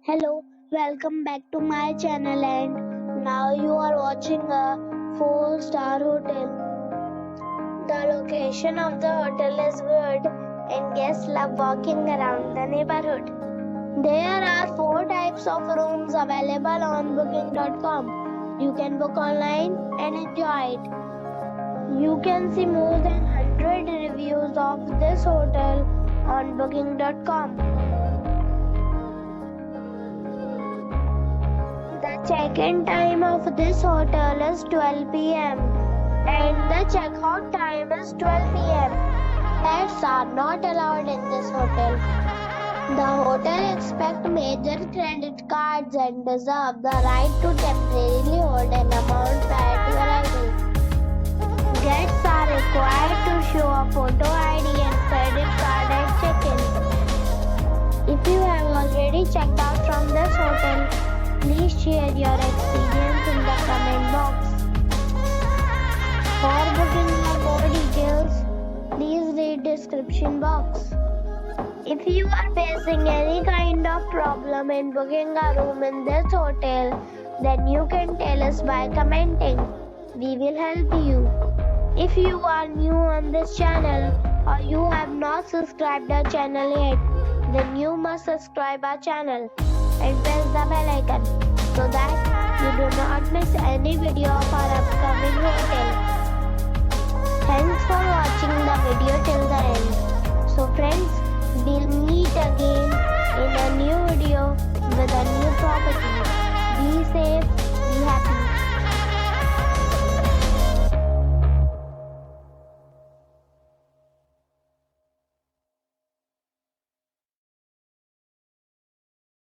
Hello, welcome back to my channel and now you are watching a 4-star hotel. The location of the hotel is good and guests love walking around the neighborhood. There are 4 types of rooms available on booking.com. You can book online and enjoy it. You can see more than 100 reviews of this hotel on booking.com. The check-in time of this hotel is 12 p.m. and the check-out time is 12 p.m. Pets are not allowed in this hotel. The hotel accepts major credit cards and reserves the right to temporarily hold an amount prior to arrival. Guests are required to show a photo ID and credit card at check-in. If you have already checked out from this hotel, please share your experience in the comment box. For booking or more details, please read description box. If you are facing any kind of problem in booking a room in this hotel, then you can tell us by commenting. We will help you. If you are new on this channel or you have not subscribed our channel yet, then you must subscribe our channel and press the bell icon so that you do not miss any video of our upcoming hotel. Thanks for watching the video till the end. So friends, we'll meet again in